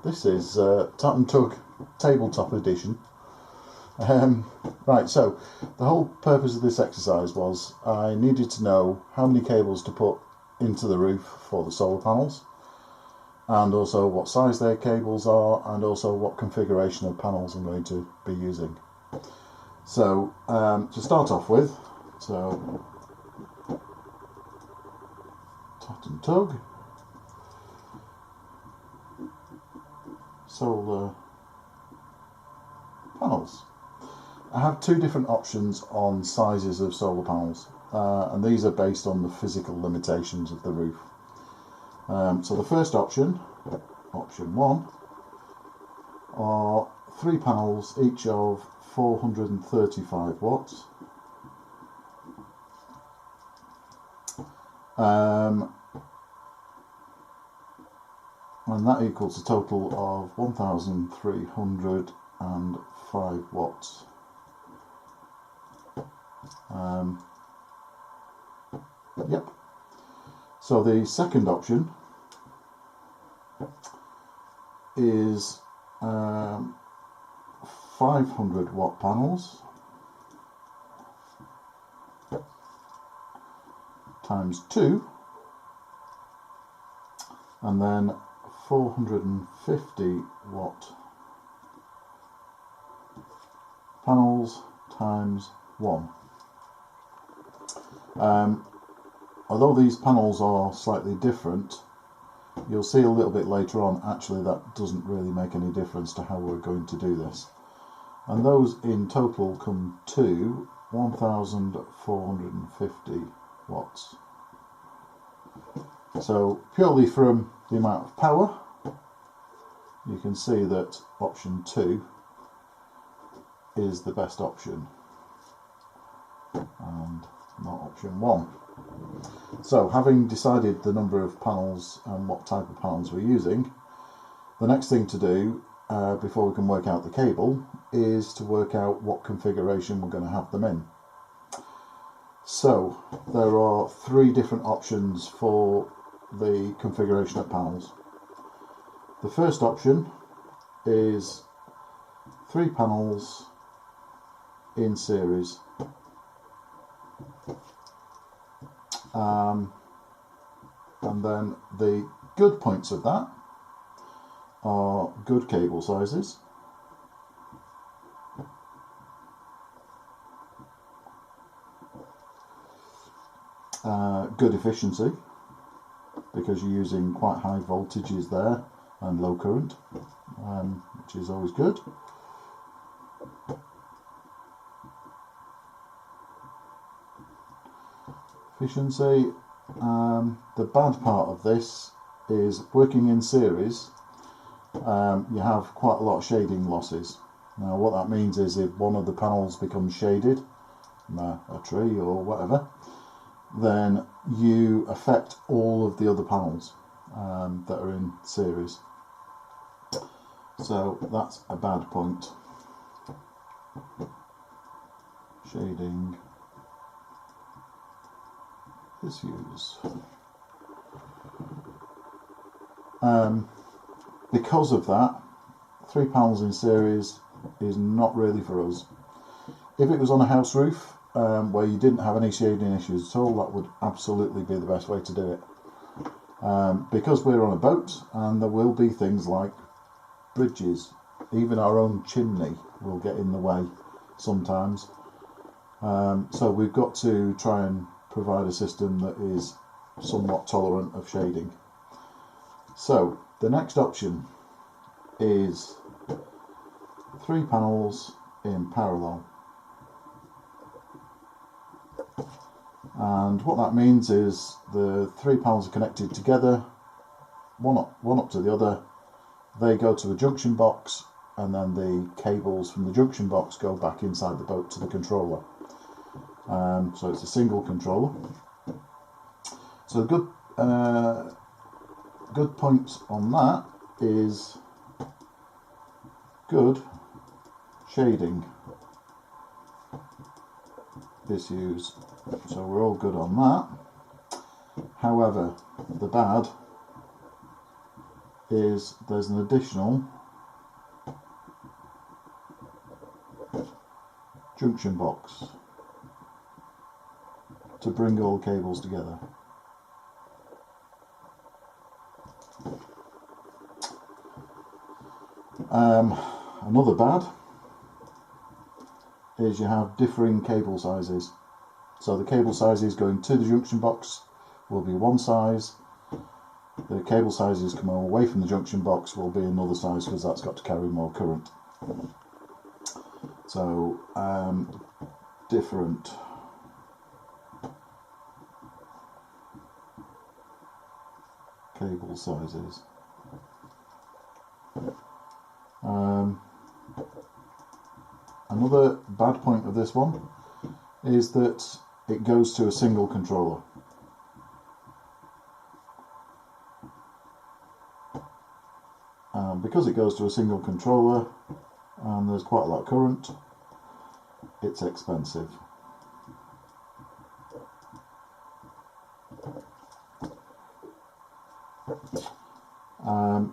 This is Tatton Tug Tabletop Edition. Right, so the whole purpose of this exercise was I needed to know how many cables to put into the roof for the solar panels, and also what size their cables are, and also what configuration of panels I'm going to be using. So to start off with, so Tatton Tug solar panels. I have two different options on sizes of solar panels, and these are based on the physical limitations of the roof. So the first option, option 1, are 3 panels, each of 435 watts. And that equals a total of 1,305 watts. Yep. So the second option is 500 watt panels times 2, and then 450 watt panels times 1. Although these panels are slightly different, you'll see a little bit later on actually that doesn't really make any difference to how we're going to do this. And those in total come to 1,450 watts. So purely from the amount of power, you can see that option 2 is the best option and not option 1. So having decided the number of panels and what type of panels we're using, the next thing to do before we can work out the cable is to work out what configuration we're going to have them in. So there are 3 different options for the configuration of panels. The first option is 3 panels in series. And then the good points of that are good cable sizes, good efficiency, because you're using quite high voltages there and low current, which is always good. Efficiency. The bad part of this is working in series. You have quite a lot of shading losses. Now what that means is if one of the panels becomes shaded, a tree or whatever, then you affect all of the other panels that are in series. So that's a bad point. Shading issues. Because of that, 3 panels in series is not really for us. If it was on a house roof where you didn't have any shading issues at all, that would absolutely be the best way to do it. Because we're on a boat and there will be things like bridges, even our own chimney will get in the way sometimes. So we've got to try and provide a system that is somewhat tolerant of shading. So the next option is 3 panels in parallel, and what that means is the 3 panels are connected together, one up to the other. They go to a junction box, and then the cables from the junction box go back inside the boat to the controller. So it's a single controller. So the good points on that is good shading issues. So we're all good on that. However, the bad is there's an additional junction box to bring all the cables together. Another bad is you have differing cable sizes. So the cable sizes going to the junction box will be one size. The cable sizes coming away from the junction box will be another size because that's got to carry more current. So different cable sizes. Another bad point of this one is that it goes to a single controller. Because it goes to a single controller and there's quite a lot of current, it's expensive.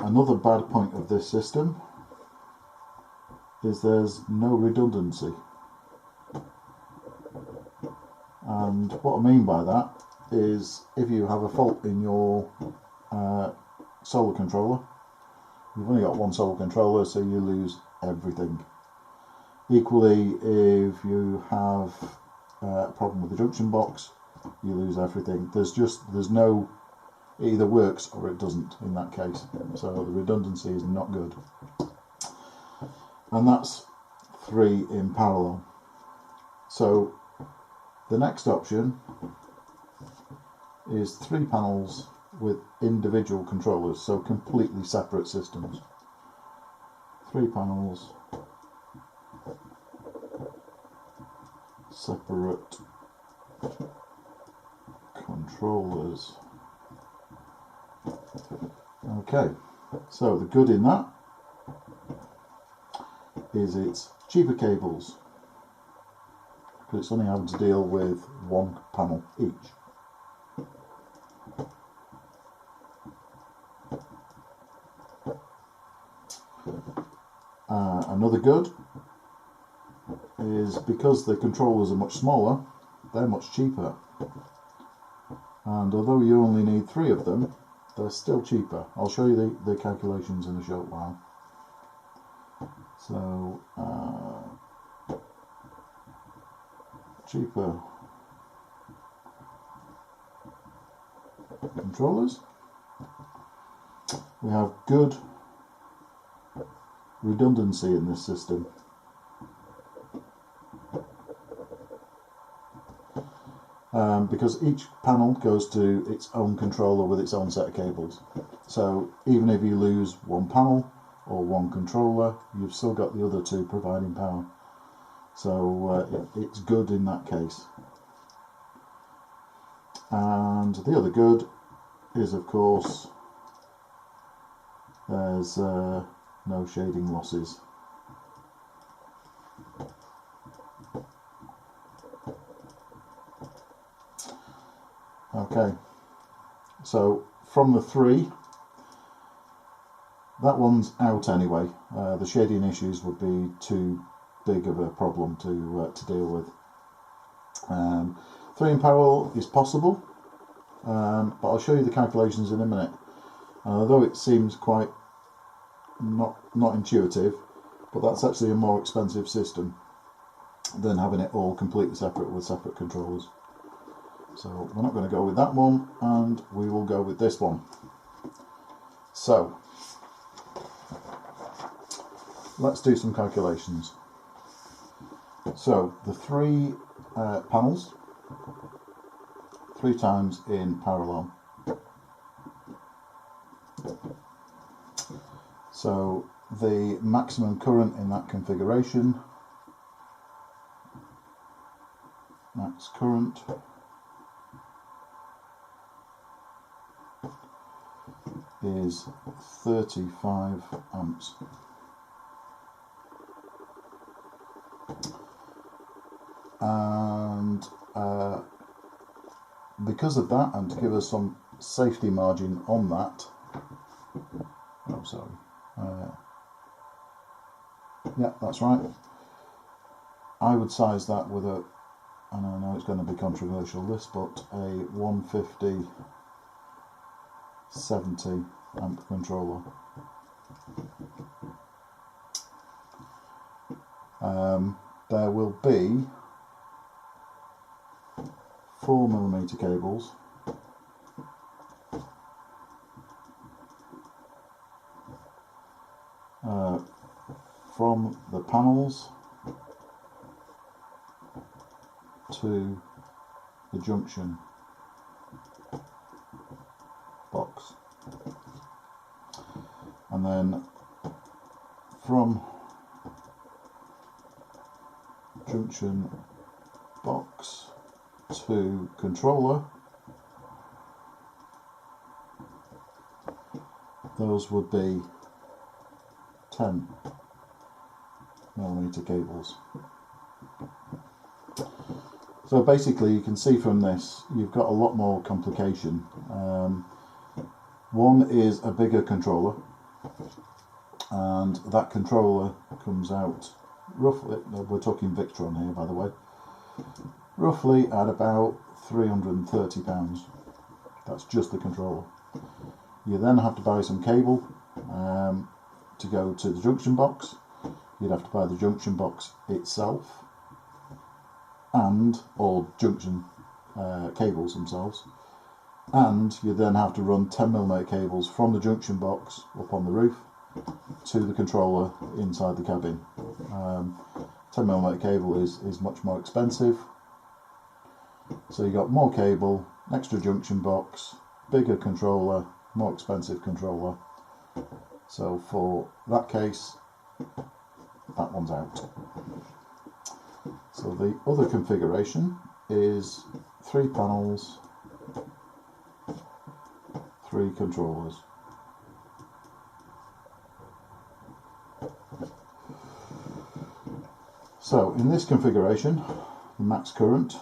Another bad point of this system is there's no redundancy. And what I mean by that is if you have a fault in your solar controller, you've only got one solar controller, so you lose everything. Equally, if you have a problem with the junction box, you lose everything. There's no, it either works or it doesn't in that case. So the redundancy is not good. And that's 3 in parallel. So the next option is 3 panels with individual controllers, so completely separate systems. 3 panels, separate controllers. Okay, so the good in that is it's cheaper cables because it's only having to deal with 1 panel each. Another good is because the controllers are much smaller, they're much cheaper. And although you only need 3 of them, they're still cheaper. I'll show you the calculations in a short while. So, cheaper controllers. We have good redundancy in this system. Because each panel goes to its own controller with its own set of cables. So even if you lose 1 panel or 1 controller, you've still got the other 2 providing power. So it's good in that case. And the other good is, of course, there's no shading losses. Okay, so from the 3, that one's out anyway. The shading issues would be too big of a problem to deal with. 3 in parallel is possible, but I'll show you the calculations in a minute. Although it seems quite not intuitive, but that's actually a more expensive system than having it all completely separate with separate controllers. So we're not going to go with that one, and we will go with this one. So let's do some calculations. So the 3 panels, 3 times in parallel. So the maximum current in that configuration, max current, is 35 amps. And because of that, and to give us some safety margin on that, no, sorry. Yeah, that's right. I would size that with a, and I know it's going to be controversial this, but a 150/70 amp controller. There will be 4mm cables from the panels to the junction box, and then from junction box to controller, those would be 10mm cables. So basically you can see from this you've got a lot more complication. One is a bigger controller, and that controller comes out roughly, we're talking Victron here by the way, roughly at about £330. That's just the controller. You then have to buy some cable to go to the junction box. You'd have to buy the junction box itself, and or junction cables themselves, and you then have to run 10mm cables from the junction box up on the roof to the controller inside the cabin. 10mm cable is much more expensive, so you got more cable, extra junction box, bigger controller, more expensive controller. So for that case, that one's out. So the other configuration is 3 panels, 3 controllers. So in this configuration, the max current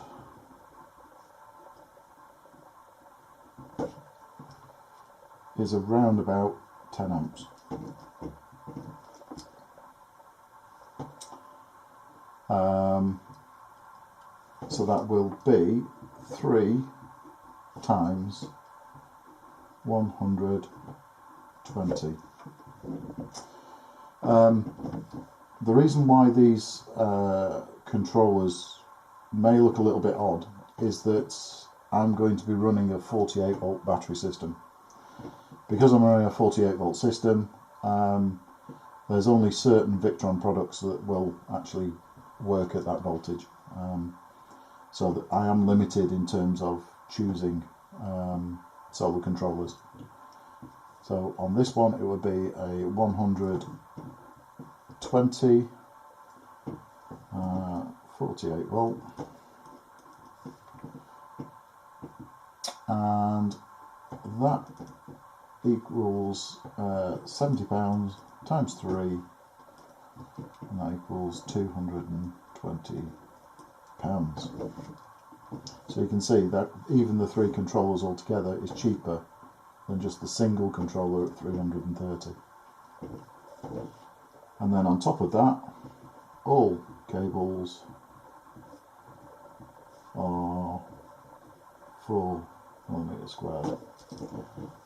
is around about 10 amps. So that will be 3 times 120. The reason why these controllers may look a little bit odd is that I'm going to be running a 48-volt battery system. Because I'm running a 48-volt system, there's only certain Victron products that will actually work at that voltage. So that I am limited in terms of choosing solar controllers. So on this one it would be a 120 48 volt, and that equals £70 times 3, and that equals £220. So you can see that even the 3 controllers altogether is cheaper than just the single controller at 330. And then on top of that, all cables are 4mm squared.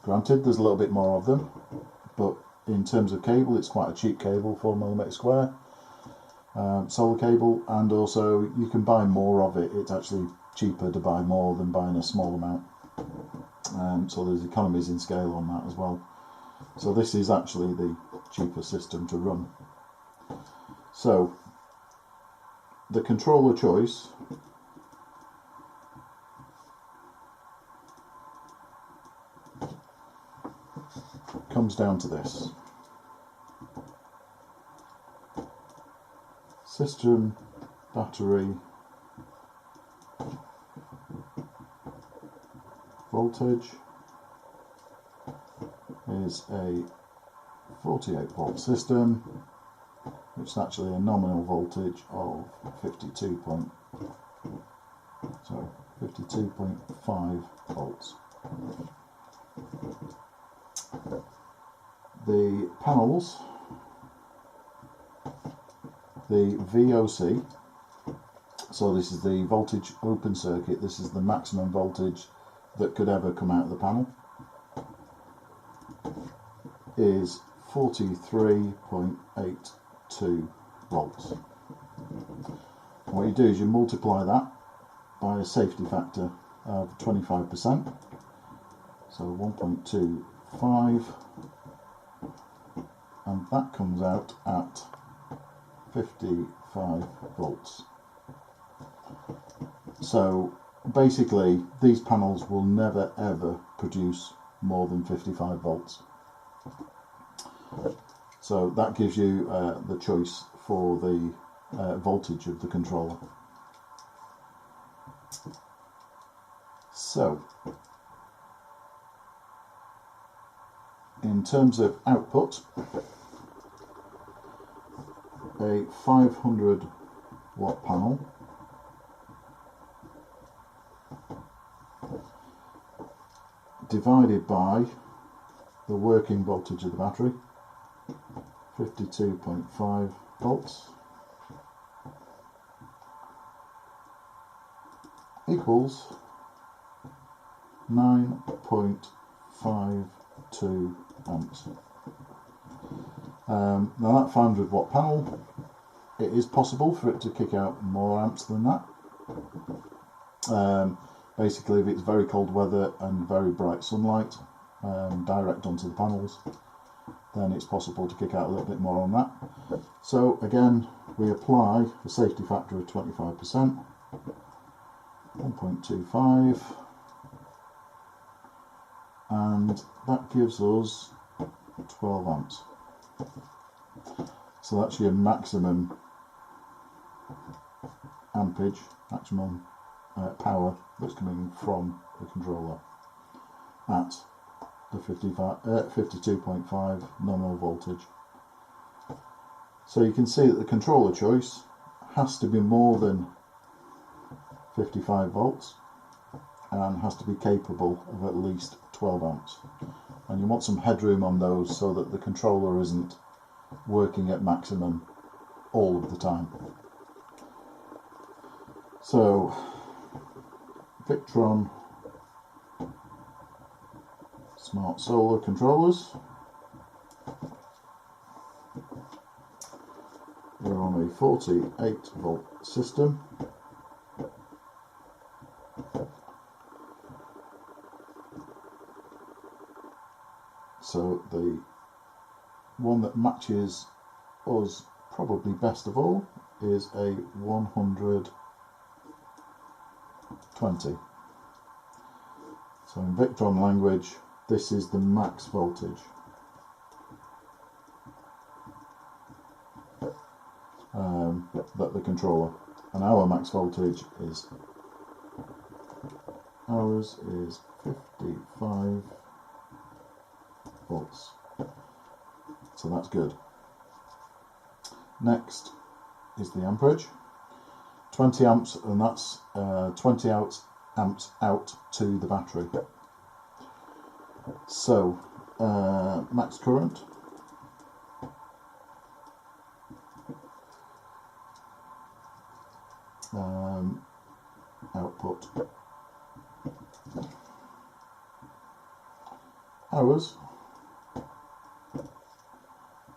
Granted, there's a little bit more of them, but in terms of cable, it's quite a cheap cable, 4mm square. Solar cable, and also you can buy more of it. It's actually cheaper to buy more than buying a small amount. So there's economies in scale on that as well. So this is actually the cheaper system to run. So the controller choice comes down to this: system battery voltage is a 48-volt system, which is actually a nominal voltage of 52.5 volts. the panels, the VOC, so this is the voltage open circuit, this is the maximum voltage that could ever come out of the panel, is 43.82 volts. What you do is you multiply that by a safety factor of 25%, so 1.25, and that comes out at 55 volts. So basically these panels will never ever produce more than 55 volts. So that gives you the choice for the voltage of the controller. So in terms of output, a 500 watt panel divided by the working voltage of the battery, 52.5 volts, equals 9.52 amps. Now that 500 watt panel, it is possible for it to kick out more amps than that. Basically, if it's very cold weather and very bright sunlight direct onto the panels, then it's possible to kick out a little bit more on that. So again, we apply a safety factor of 25%, 1.25, and that gives us 12 amps. So that's your maximum ampage, maximum power that's coming from the controller at the 52.5 nominal voltage. So you can see that the controller choice has to be more than 55 volts and has to be capable of at least 12 amps. And you want some headroom on those so that the controller isn't working at maximum all of the time. So Victron smart solar controllers, we're on a 48 volt system. So the one that matches us probably best of all is a 120. So in Victron language, this is the max voltage. That the controller, and our max voltage is, ours is 55 volts. So that's good. Next is the amperage, 20 amps, and that's 20 amps out to the battery. So max current, output, hours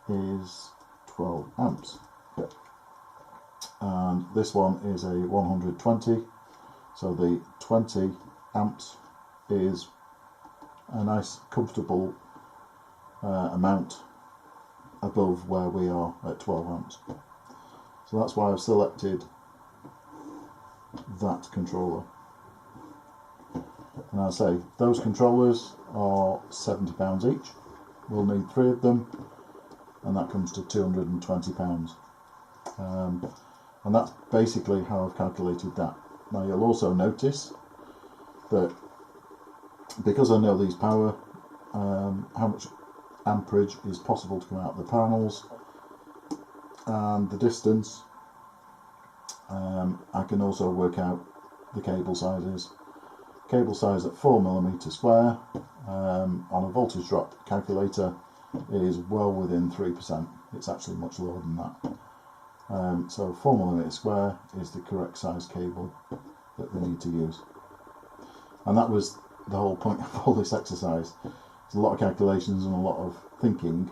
is 12 amps, and this one is a 120, so the 20 amps is a nice comfortable amount above where we are at 12 amps. So that's why I've selected that controller. And I'll say those controllers are £70 each. We'll need 3 of them, and that comes to £220. And that's basically how I've calculated that. Now you'll also notice that because I know these power, how much amperage is possible to come out of the panels, and the distance, I can also work out the cable sizes. Cable size at 4mm square on a voltage drop calculator is well within 3%. It's actually much lower than that. So 4mm square is the correct size cable that they need to use. And that was the whole point of all this exercise. There's a lot of calculations and a lot of thinking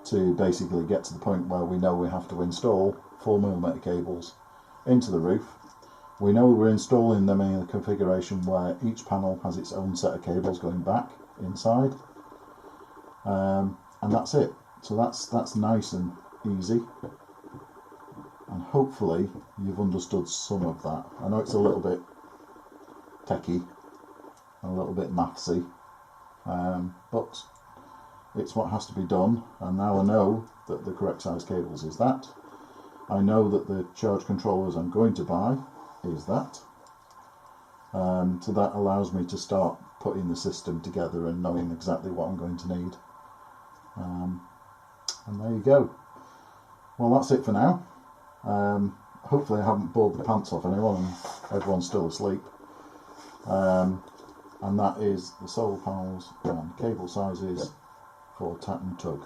to basically get to the point where we know we have to install 4mm cables into the roof. We know we're installing them in a configuration where each panel has its own set of cables going back inside, and that's it. So that's nice and easy, and hopefully you've understood some of that. I know it's a little bit techie, a little bit mathsy, but it's what has to be done, and now I know that the correct size cables is that. I know that the charge controllers I'm going to buy is that. So that allows me to start putting the system together and knowing exactly what I'm going to need. And there you go. Well, that's it for now. Hopefully I haven't bored the pants off anyone and everyone's still asleep. And that is the solar panels and cable sizes for Tatton tug.